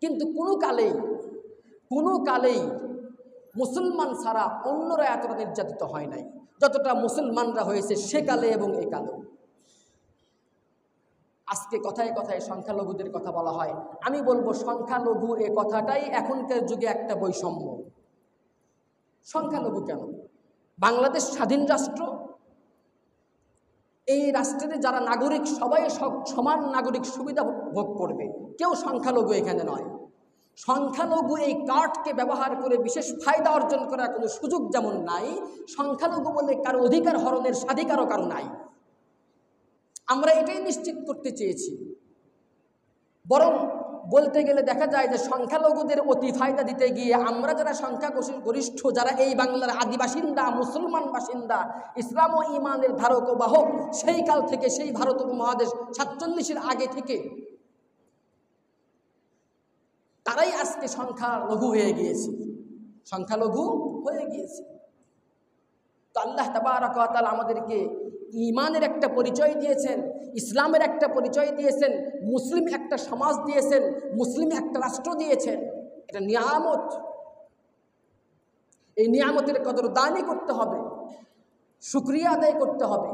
কিন্তু কোনো কালেই মুসলমান ছাড়া অন্যরা এতটা নির্যাতিত হয় নাই যতটা মুসলমানরা হয়েছে সেকালে এবং একালে। আজকে কথায় কথায় সংখ্যালঘুদের কথা বলা হয়। আমি বলবো সংখ্যালঘু এ কথাটাই এখনকার যুগে একটা বৈষম্য। সংখ্যালঘু কেন? বাংলাদেশ স্বাধীন রাষ্ট্র, এই রাষ্ট্রের যারা নাগরিক সবাই সমান নাগরিক সুবিধা ভোগ করবে, কেউ সংখ্যালঘু এখানে নয়। সংখ্যালঘু এই কার্ডকে ব্যবহার করে বিশেষ ফায়দা অর্জন করার কোনো সুযোগ যেমন নাই, সংখ্যালঘু বলে কারো অধিকার হরণের স্বাধিকারও কারো নাই। আমরা এটাই নিশ্চিত করতে চেয়েছি। বরং বলতে গেলে দেখা যায় যে সংখ্যালঘুদের অতি ফায়দা দিতে গিয়ে আমরা যারা সংখ্যাগরিষ্ঠ, যারা এই বাংলার আদিবাসিন্দা, মুসলমান বাসিন্দা, ইসলাম ও ইমানের ধারক ও বাহক, সেই কাল থেকে, সেই ভারত উপমহাদেশ ৪৭-এর আগে থেকে তারাই আজকে সংখ্যালঘু হয়ে গিয়েছে, সংখ্যালঘু হয়ে গিয়েছে। তো আল্লাহ তাবারক ওয়া তাআলা আমাদেরকে ঈমানের একটা পরিচয় দিয়েছেন, ইসলামের একটা পরিচয় দিয়েছেন, মুসলিম একটা সমাজ দিয়েছেন, মুসলিম একটা রাষ্ট্র দিয়েছেন। এটা নিয়ামত। এই নিয়ামতের কদরদানি করতে হবে, শুকরিয়া আদায় করতে হবে।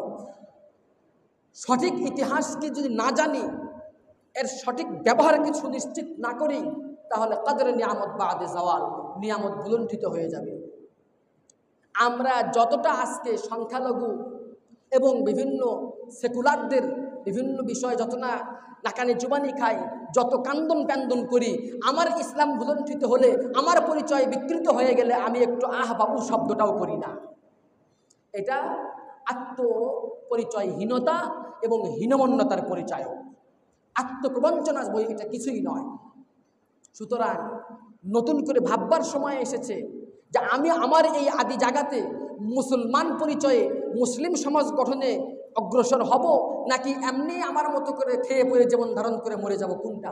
সঠিক ইতিহাসকে যদি না জানি, এর সঠিক ব্যবহারকে সুনিশ্চিত না করি, তাহলে কদরে নিয়ামত বাদে জাওয়াল, নিয়ামত ভুলুণ্ঠিত হয়ে যাবে। আমরা যতটা আজকে সংখ্যালঘু এবং বিভিন্ন সেকুলারদের বিভিন্ন বিষয় যত না নাকানি জুবানি খাই, যত কান্দন প্যান্দন করি, আমার ইসলাম ভুলুণ্ঠিত হলে, আমার পরিচয় বিকৃত হয়ে গেলে আমি একটু আহ বাবু শব্দটাও করি না। এটা আত্মপরিচয়হীনতা এবং হীনমন্যতার পরিচয়, আত্মপ্রবঞ্চনা বই এটা কিছুই নয়। সুতরাং নতুন করে ভাববার সময় এসেছে যে আমি আমার এই আদি জায়গাতে মুসলমান পরিচয়ে মুসলিম সমাজ গঠনে অগ্রসর হব, নাকি এমনি আমার মতো করে খেয়ে পড়ে জীবন ধারণ করে মরে যাব, কোনটা?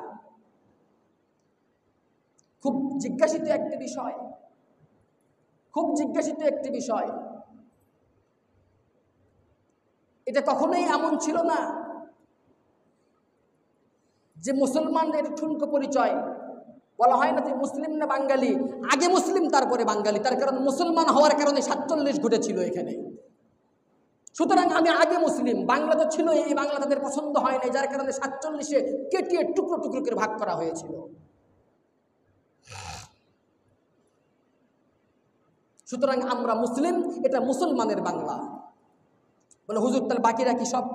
খুব জিজ্ঞাসিত একটি বিষয়, খুব জিজ্ঞাসিত একটি বিষয়। এটা কখনোই এমন ছিল না যে মুসলমানদের ঠুনকো পরিচয়। বলা হয় না যে মুসলিম না বাঙালি, আগে মুসলিম তারপরে বাঙালি। তার কারণ মুসলমান হওয়ার কারণে ৪৭ ঘটেছিল এখানে। সুতরাং আমি আগে মুসলিম, বাংলা তো ছিল, এই বাংলা তাদের পছন্দ হয় না, যার কারণে ৪৭-এ কেটিয়ে টুকরো টুকরো করে ভাগ করা হয়েছিল। সুতরাং আমরা মুসলিম, এটা মুসলমানের বাংলা। বলে হুজুর তাহলে বাকিরা কি সব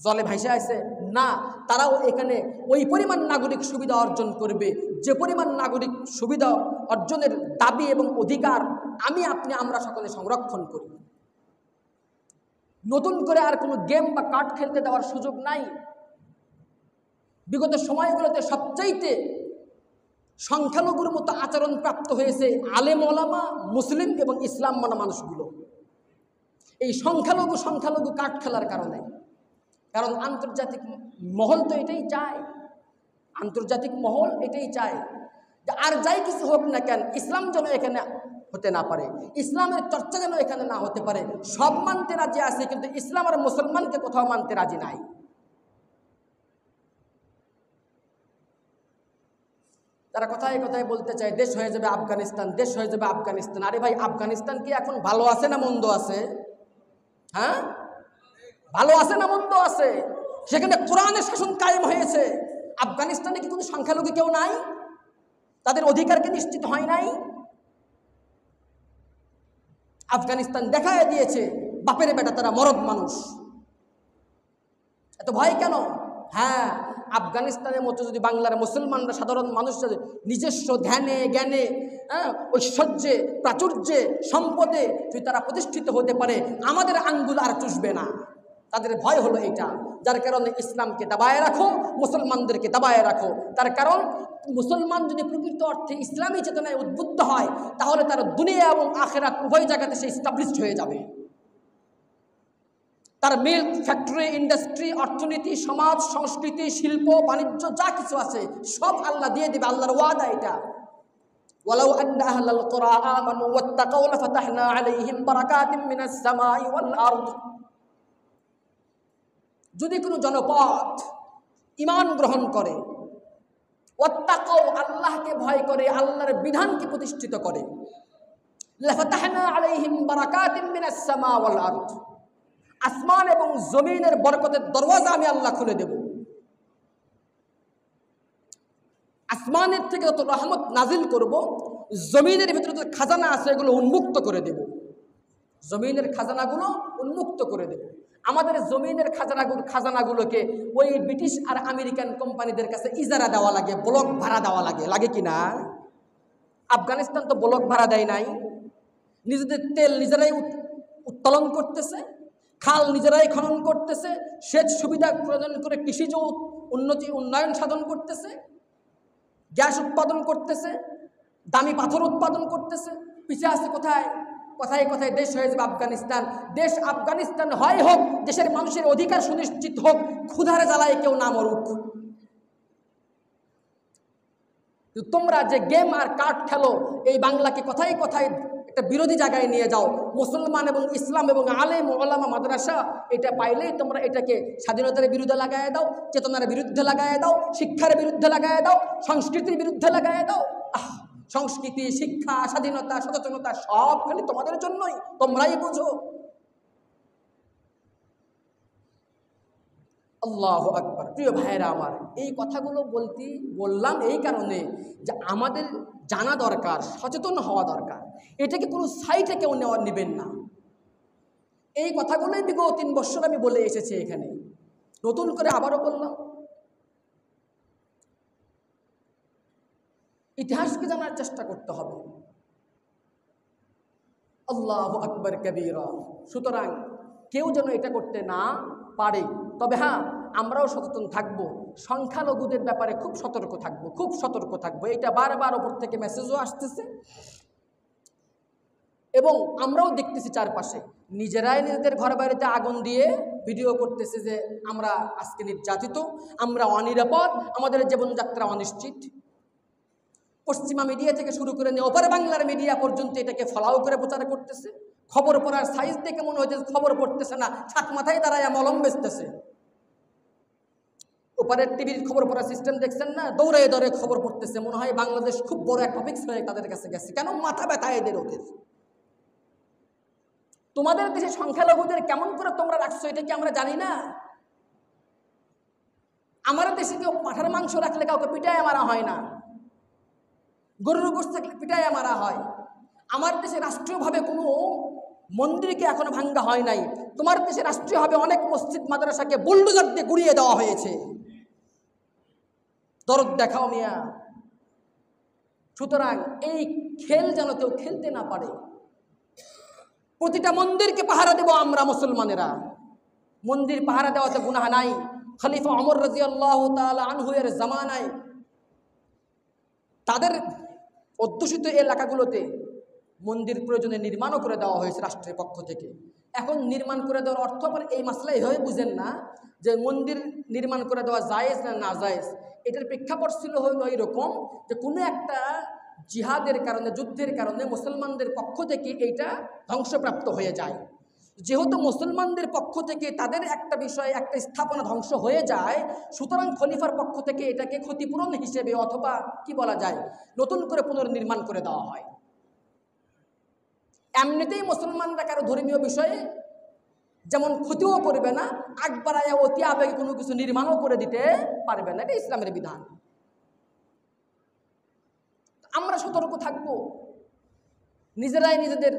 জলে ভাইসে আছে? না, তারাও এখানে ওই পরিমাণ নাগরিক সুবিধা অর্জন করবে যে পরিমাণ নাগরিক সুবিধা অর্জনের দাবি এবং অধিকার আমি আপনি আমরা সকলে সংরক্ষণ করি। নতুন করে আর কোনো গেম বা কার্ড খেলতে দেওয়ার সুযোগ নাই। বিগত সময়গুলোতে সবচাইতে সংখ্যালঘুর মতো আচরণ প্রাপ্ত হয়েছে আলেম ওলামা, মুসলিম এবং ইসলাম মানা মানুষগুলো। এই সংখ্যালঘু কার্ড খেলার কারণে। কারণ আন্তর্জাতিক মহল তো এটাই চায়, আন্তর্জাতিক মহল এটাই চায় যে আর যাই কিছু হোক না কেন, ইসলাম যেন এখানে হতে না পারে, ইসলামের চর্চা যেন এখানে না হতে পারে। সব মানতে রাজি আছে, কিন্তু ইসলাম আর মুসলমানকে কোথাও মানতে রাজি নাই। তারা কথায় কথায় বলতে চায় দেশ হয়ে যাবে আফগানিস্তান, দেশ হয়ে যাবে আফগানিস্তান। আরে ভাই, আফগানিস্তান কি এখন ভালো আছে না মন্দ আছে? হ্যাঁ, ভালো আছে না মন্দ আছে? সেখানে কোরআনের শাসন কায়েম হয়েছে। আফগানিস্তানে কি কোনো সংখ্যালঘু কেউ নাই? তাদের অধিকারকে নিশ্চিত হয় নাই? আফগানিস্তান দেখায় দিয়েছে বাপের বেটা তারা মরদ মানুষ। এত ভয় কেন? হ্যাঁ, আফগানিস্তানের মতো যদি বাংলার মুসলমানরা, সাধারণ মানুষরা নিজস্ব ধ্যানে জ্ঞানে, ঐশ্বর্যে, প্রাচুর্যে, সম্পদে যদি তারা প্রতিষ্ঠিত হতে পারে, আমাদের আঙ্গুল আর চুষবে না। তাদের ভয় হলো এটা, যার কারণে ইসলামকে দাবায় রাখো, মুসলমানদেরকে দাবায় রাখো। তার কারণ মুসলমান যদি প্রকৃত অর্থে ইসলামী চেতনায় উদ্বুদ্ধ হয়, তাহলে তার দুনিয়া এবং আখিরাত উভয় জায়গাতে সে এস্টাবলিশড হয়ে যাবে। তার মিল্ক ফ্যাক্টরি, ইন্ডাস্ট্রি, অর্থনীতি, সমাজ, সংস্কৃতি, শিল্প, বাণিজ্য যা কিছু আছে সব আল্লাহ দিয়ে দেবে। আল্লাহর ওয়াদা এটা। ওয়ালাউ আন্না আহলাল কুরআ আমানু ওয়াত্তাকাউ লাফাতাহনা আলাইহিম বারাকাতিম মিনাস সামাই ওয়াল আরদ। যদি কোনো জনপদ ঈমান গ্রহণ করে, ওয়াত্তাকাউ, আল্লাহকে ভয় করে, আল্লাহর বিধানকে প্রতিষ্ঠিত করে। লাফাতাহনা আলাইহিম বারাকাতিম মিনাস সামা ওয়াল আরদ, আসমান এবং জমিনের বরকতের দরওয়াজা আমি আল্লাহ খুলে দেব। আসমানের থেকে যত রহমত নাজিল করব, জমিনের ভিতরে যত খাজানা আছে এগুলো উন্মুক্ত করে দেব। জমিনের খাজানাগুলো উন্মুক্ত করে দেব। আমাদের জমিনের খাজানাগুলোকে ওই ব্রিটিশ আর আমেরিকান কোম্পানিদের কাছে ইজারা দেওয়া লাগে, ব্লক ভাড়া দেওয়া লাগে, লাগে কি না? আফগানিস্তান তো ব্লক ভাড়া দেয় নাই, নিজেদের তেল নিজেরাই উত্তোলন করতেছে, খাল নিজেরাই খনন করতেছে, সেচ সুবিধা প্রদান করে কৃষিজ উন্নয়ন সাধন করতেছে, গ্যাস উৎপাদন করতেছে, দামি পাথর উৎপাদন করতেছে। পিছিয়ে আছে কোথায়? কথায় কথায় দেশ হয়ে যাবে আফগানিস্তান। দেশ আফগানিস্তান হয় হোক, দেশের মানুষের অধিকার সুনিশ্চিত হোক, ক্ষুধারে জ্বালায় কেউ না মরুক। তোমরা যে গেম আর কার্ড খেলো, এই বাংলাকে কথায় কথায় একটা বিরোধী জায়গায় নিয়ে যাও। মুসলমান এবং ইসলাম এবং আলেম ওলামা মাদ্রাসা এটা পাইলেই তোমরা এটাকে স্বাধীনতার বিরুদ্ধে লাগায় দাও, চেতনার বিরুদ্ধে লাগায় দাও, শিক্ষার বিরুদ্ধে লাগায় দাও, সংস্কৃতির বিরুদ্ধে লাগায় দাও। সংস্কৃতি, শিক্ষা, স্বাধীনতা, সচেতনতা সব খালি তোমাদের জন্যই, তোমরাই বুঝো। আল্লাহু আকবার। প্রিয় ভাইয়েরা আমার, এই কথাগুলো বললাম এই কারণে যে আমাদের জানা দরকার, সচেতন হওয়া দরকার। এটাকে কোনো সাইটে কেউ নেবেন না। এই কথাগুলোই বিগত 3 বছর আমি বলে এসেছি, এখানে নতুন করে আবারও বললাম। ইতিহাসকে জানার চেষ্টা করতে হবে। আল্লাহু আকবার কবীরা। সুতরাং কেউ যেন এটা করতে না পারে। তবে হ্যাঁ, আমরাও সচেতন থাকব, সংখ্যালঘুদের ব্যাপারে খুব সতর্ক থাকব, খুব সতর্ক থাকবো। এটা বারবার ওপর থেকে মেসেজও আসতেছে এবং আমরাও দেখতেছি চারপাশে নিজেরাই নিজেদের ঘর বাড়িতে আগুন দিয়ে ভিডিও করতেছে যে আমরা আজকে নির্যাতিত, আমরা অনিরাপদ, আমাদের জীবনযাত্রা অনিশ্চিত। পশ্চিমা মিডিয়া থেকে শুরু করে নিয়ে ওপার বাংলার মিডিয়া পর্যন্ত এটাকে ফলাও করে প্রচার করতেছে। খবর পড়ার সাইজ দেখে মনে হচ্ছে খবর পড়তেছে না, ছাদ মাথায় দাঁড়ায় মলম বেচতেছে। ওপারের টিভির খবর পড়ার সিস্টেম দেখছেন না, দৌড়ে দৌড়ে খবর পড়তেছে, মনে হয় বাংলাদেশ খুব বড় একটা টপিক্স হয়ে তাদের কাছে গেছে। কেন? মাথা ব্যথা এদের, ওদের। তোমাদের দেশে সংখ্যালঘুদের কেমন করে তোমরা রাখছো এটা কি আমরা জানি না? আমার দেশে কেউ পাঠার মাংস রাখলে কাউকে পিটায় মারা হয় না, গরুর গোশত থাকলে পিটায় মারা হয়। আমার দেশে রাষ্ট্রীয়ভাবে কোনো মন্দিরকে এখনো ভাঙ্গা হয় নাই। তোমার দেশে রাষ্ট্রীয়ভাবে অনেক মসজিদ মাদ্রাসাকে বুলডোজার দিয়ে গুড়িয়ে দেওয়া হয়েছে। দরদ দেখাও মিয়া। সুতরাং এই খেল যেন কেউ খেলতে না পারে। প্রতিটা মন্দিরকে পাহারা দেব আমরা মুসলমানেরা। মন্দির পাহারা দেওয়াতে গুনাহ নাই। খলিফা ওমর রাদিয়াল্লাহু তাআলা আনহু এর জামানায় তাদের অধ্যুষিত এলাকাগুলোতে মন্দির প্রয়োজনে নির্মাণও করে দেওয়া হয়েছে রাষ্ট্রের পক্ষ থেকে। এখন নির্মাণ করে দেওয়ার অর্থ আবার এই মাসলা এভাবে বুঝেন না যে মন্দির নির্মাণ করে দেওয়া জায়েজ না না জায়েজ। এটার প্রেক্ষাপট ছিল হইল এইরকম যে কোনো একটা জিহাদের কারণে, যুদ্ধের কারণে মুসলমানদের পক্ষ থেকে এইটা ধ্বংসপ্রাপ্ত হয়ে যায়। যেহেতু মুসলমানদের পক্ষ থেকে তাদের একটা বিষয়, একটা স্থাপনা ধ্বংস হয়ে যায়, সুতরাং খলিফার পক্ষ থেকে এটাকে ক্ষতিপূরণ হিসেবে অথবা কি বলা যায়, নতুন করে পুনর্নির্মাণ করে দেওয়া হয়। এমনিতেই মুসলমানরা কারো ধর্মীয় বিষয়ে যেমন ক্ষতিও করবে না, আগ বাড়ায় অতি আবেগে কোনো কিছু নির্মাণও করে দিতে পারবে না। এটা ইসলামের বিধান। আমরা সতর্ক থাকব। নিজেরাই নিজেদের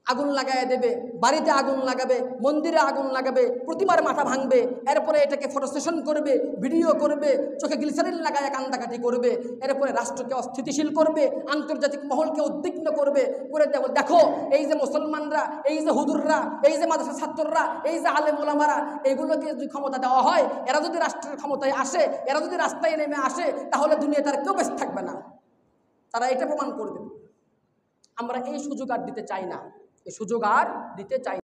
আগুন লাগায় দেবে, বাড়িতে আগুন লাগাবে, মন্দিরে আগুন লাগাবে, প্রতিমার মাথা ভাঙবে, এরপরে এটাকে ফটো সেশন করবে, ভিডিও করবে, চোখে গ্লিসারিন লাগায় কান্দাকাটি করবে, এরপরে রাষ্ট্রকে অস্থিতিশীল করবে, আন্তর্জাতিক মহলকে উদ্বিগ্ন করবে, করে দেখো এই যে মুসলমানরা, এই যে হুজুররা, এই যে মাদ্রাসা ছাত্ররা, এই যে আলেম ওলামারা, এগুলোকে যদি ক্ষমতা দেওয়া হয়, এরা যদি রাষ্ট্রের ক্ষমতায় আসে, এরা যদি রাস্তায় নেমে আসে, তাহলে দুনিয়া তার কেউ বেঁচে থাকবে না। তারা এটা প্রমাণ করবে। আমরা এই সুযোগ আর দিতে চাই না, এই সুযোগ আর দিতে চাই।